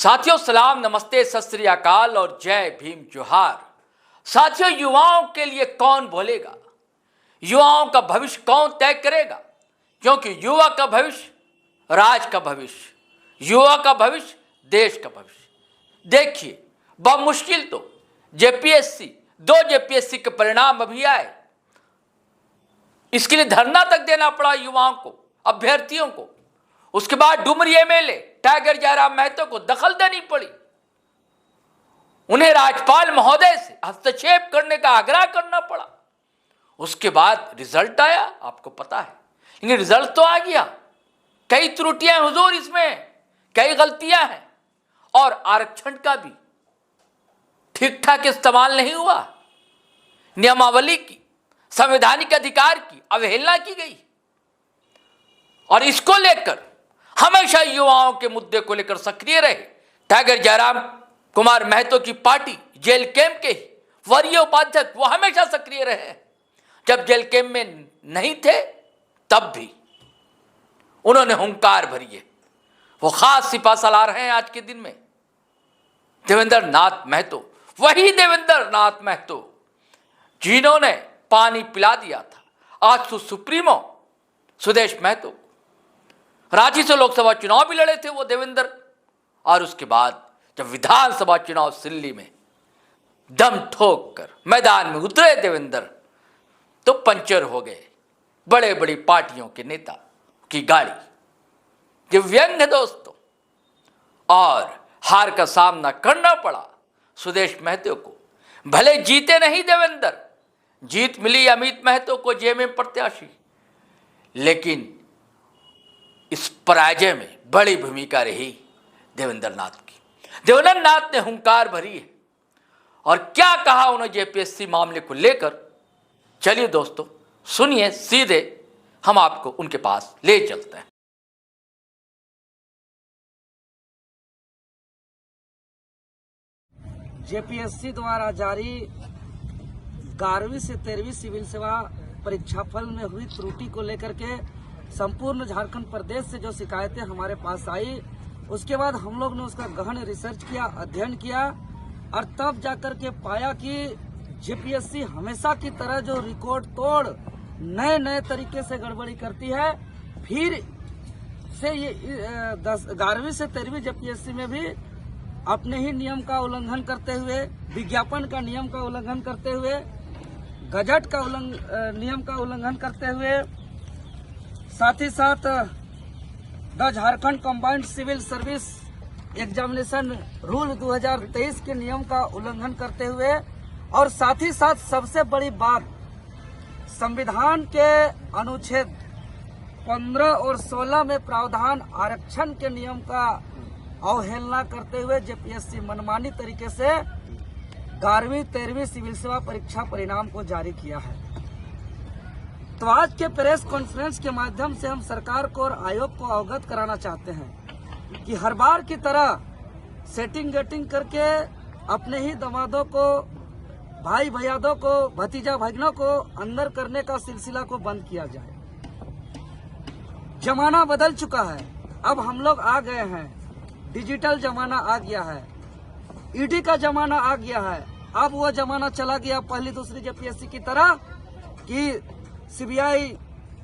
साथियों सलाम, नमस्ते, सत श्री अकाल और जय भीम जोहार। साथियों, युवाओं के लिए कौन बोलेगा? युवाओं का भविष्य कौन तय करेगा? क्योंकि युवा का भविष्य राज का भविष्य, युवा का भविष्य देश का भविष्य। देखिए, बमुश्किल तो दो जेपीएससी के परिणाम अभी आए, इसके लिए धरना तक देना पड़ा युवाओं को, अभ्यर्थियों को। उसके बाद डुमरी एमएलए टाइगर जयराम महतो को दखल देनी पड़ी, उन्हें राज्यपाल महोदय से हस्तक्षेप करने का आग्रह करना पड़ा। उसके बाद रिजल्ट आया, आपको पता है, लेकिन रिजल्ट तो आ गया। कई त्रुटियां हैं हुजूर, इसमें कई गलतियां हैं और आरक्षण का भी ठीक ठाक इस्तेमाल नहीं हुआ। नियमावली की, संवैधानिक अधिकार की अवहेलना की गई और इसको लेकर हमेशा युवाओं के मुद्दे को लेकर सक्रिय रहे। टाइगर जयराम कुमार महतो की पार्टी जेल कैंप के ही वरीय उपाध्यक्ष वो हमेशा सक्रिय रहे। जब जेल कैंप में नहीं थे तब भी उन्होंने हुंकार भरी है। वो खास सिपा सलार हैं आज के दिन में, देवेंद्र नाथ महतो, वही देवेंद्र नाथ महतो जिन्होंने पानी पिला दिया था आज सुप्रीमो सुदेश महतो। रांची से लोकसभा चुनाव भी लड़े थे वो देवेंद्र, और उसके बाद जब विधानसभा चुनाव दिल्ली में दम ठोक कर मैदान में उतरे देवेंद्र, तो पंचर हो गए बड़े बड़ी पार्टियों के नेता की गाड़ी। ये व्यंग है दोस्तों, और हार का सामना करना पड़ा सुदेश महतो को। भले जीते नहीं देवेंद्र, जीत मिली अमित महतो को जेएमएम प्रत्याशी, लेकिन इस पराजय में बड़ी भूमिका रही देवेंद्र नाथ की। देवेंद्र नाथ ने हुंकार भरी है और क्या कहा उन्होंने जेपीएससी मामले को लेकर। चलिए दोस्तों सुनिए, सीधे हम आपको उनके पास ले चलते हैं। जेपीएससी द्वारा जारी 11वीं से 13वीं सिविल सेवा परीक्षाफल में हुई त्रुटि को लेकर के संपूर्ण झारखंड प्रदेश से जो शिकायतें हमारे पास आई, उसके बाद हम लोग ने उसका गहन रिसर्च किया, अध्ययन किया, और तब जाकर के पाया कि जेपीएससी हमेशा की तरह जो रिकॉर्ड तोड़ नए तरीके से गड़बड़ी करती है। फिर से ये 11वीं से 13वीं जेपीएससी में भी अपने ही नियम का उल्लंघन करते हुए, विज्ञापन का नियम का उल्लंघन करते हुए, गजट का नियम का उल्लंघन करते हुए, साथ ही साथ the Jharkhand combined civil service examination rule 2023 के नियम का उल्लंघन करते हुए, और साथ ही साथ सबसे बड़ी बात, संविधान के अनुच्छेद 15 और 16 में प्रावधान आरक्षण के नियम का अवहेलना करते हुए जेपीएससी मनमानी तरीके से 11वीं 13वीं सिविल सेवा परीक्षा परिणाम को जारी किया है। तो आज के प्रेस कॉन्फ्रेंस के माध्यम से हम सरकार को और आयोग को अवगत कराना चाहते हैं कि हर बार की तरह सेटिंग गेटिंग करके अपने ही दमादों को, भाई भैयादों को, भतीजा भगनों को अंदर करने का सिलसिला को बंद किया जाए। जमाना बदल चुका है, अब हम लोग आ गए हैं, डिजिटल जमाना आ गया है, ईडी का जमाना आ गया है। अब वो जमाना चला गया पहली दूसरी जेपीएससी की तरह कि सीबीआई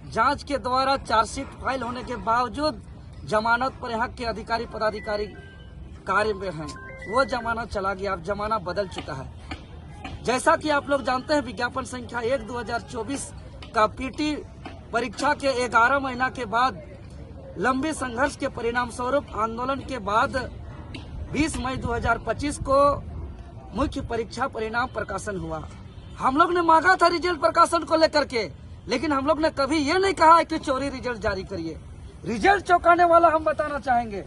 जांच के द्वारा चार्जशीट फाइल होने के बावजूद जमानत पर यहाँ के अधिकारी पदाधिकारी कार्य में हैं। वो जमाना चला गया, अब जमाना बदल चुका है। जैसा कि आप लोग जानते हैं, विज्ञापन संख्या 1/2024 का पीटी परीक्षा के 11 महीना के बाद लंबी संघर्ष के परिणाम स्वरूप आंदोलन के बाद 20 मई 2025 को मुख्य परीक्षा परिणाम प्रकाशन हुआ। हम लोग ने मांगा था रिजल्ट प्रकाशन को लेकर के, लेकिन हम लोग ने कभी ये नहीं कहा कि चोरी रिजल्ट जारी करिए। रिजल्ट चौंकाने वाला हम बताना चाहेंगे,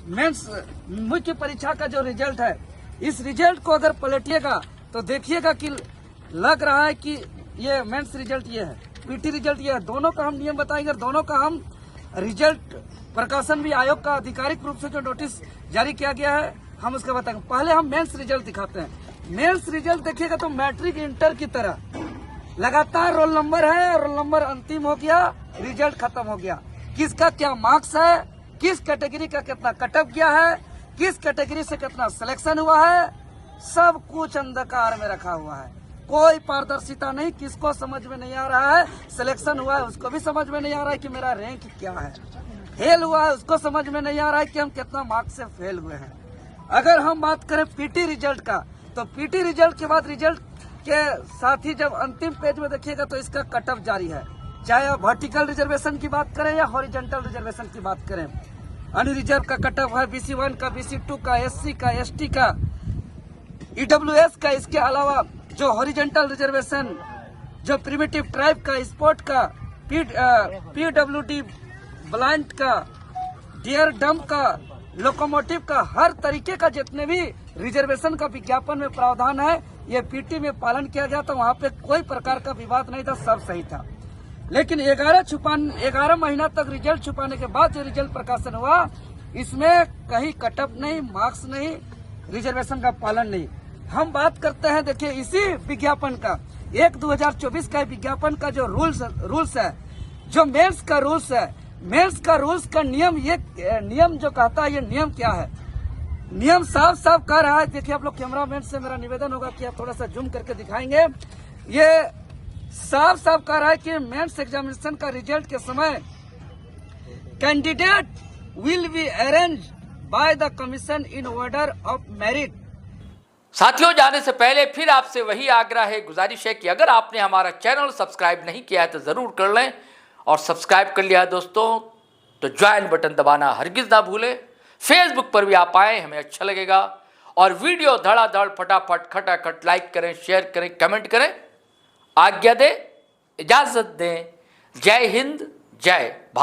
मेंस मुख्य परीक्षा का जो रिजल्ट है, इस रिजल्ट को अगर पलटिएगा तो देखिएगा कि लग रहा है कि ये मेंस रिजल्ट ये है, पीटी रिजल्ट ये है। दोनों का हम नियम बताएंगे, दोनों का हम रिजल्ट प्रकाशन भी आयोग का आधिकारिक रूप से जो नोटिस जारी किया गया है हम उसका बताएंगे। पहले हम मेंस रिजल्ट दिखाते हैं। मेंस रिजल्ट देखिएगा तो मैट्रिक इंटर की तरह लगातार रोल नंबर है, रोल नंबर अंतिम हो गया, रिजल्ट खत्म हो गया। किसका क्या मार्क्स है, किस कैटेगरी का कितना कटअप गया है, किस कैटेगरी से कितना सिलेक्शन हुआ है, सब कुछ अंधकार में रखा हुआ है। कोई पारदर्शिता नहीं, किसको समझ में नहीं आ रहा है। सिलेक्शन हुआ है उसको भी समझ में नहीं आ रहा है कि मेरा रैंक क्या है। फेल हुआ है उसको समझ में नहीं आ रहा है कि हम कितना मार्क्स से फेल हुए हैं। अगर हम बात करें पीटी रिजल्ट का, तो पीटी रिजल्ट के बाद रिजल्ट के साथ ही जब अंतिम पेज में देखिएगा तो इसका कट ऑफ जारी है। चाहे आप वर्टिकल रिजर्वेशन की बात करें या हॉरिजॉन्टल रिजर्वेशन की बात करें, अनरिजर्व का कट ऑफ है BC1 का, BC2 का, SC का, ST का, EWS का। इसके अलावा जो हॉरिजॉन्टल रिजर्वेशन, जो प्रिमिटिव ट्राइब का, स्पोर्ट का, PWD ब्लाइंड का, डियर डम का, लोकोमोटिव का, हर तरीके का जितने भी रिजर्वेशन का विज्ञापन में प्रावधान है ये पीटी में पालन किया गया था। वहाँ पे कोई प्रकार का विवाद नहीं था, सब सही था। लेकिन 11 महीना तक रिजल्ट छुपाने के बाद जो रिजल्ट प्रकाशन हुआ, इसमें कहीं कटअप नहीं, मार्क्स नहीं, रिजर्वेशन का पालन नहीं। हम बात करते हैं, देखिए इसी विज्ञापन का 2024 का विज्ञापन का जो रूल्स है, जो मेंस का रूल्स है, मेंस का रूल्स का नियम, ये नियम जो कहता है, ये नियम क्या है? नियम साफ साफ कह रहा है। देखिए आप लोग कैमरामैन से मेरा निवेदन होगा कि आप थोड़ा सा जूम करके दिखाएंगे। ये साफ साफ कह रहा है कि मेंस एग्जामिनेशन का रिजल्ट के समय candidate will be arrange by the commission in order of merit. साथियों, जाने से पहले फिर आपसे वही आग्रह है, गुजारिश है कि अगर आपने हमारा चैनल सब्सक्राइब नहीं किया है तो जरूर कर लें, और सब्सक्राइब कर लिया है दोस्तों तो ज्वाइन बटन दबाना हरगिज ना भूलें। फेसबुक पर भी आप आए, हमें अच्छा लगेगा। और वीडियो धड़ाधड़ फटाफट खटाखट लाइक करें, शेयर करें, कमेंट करें। आज्ञा दें, इजाजत दें। जय हिंद, जय भारत।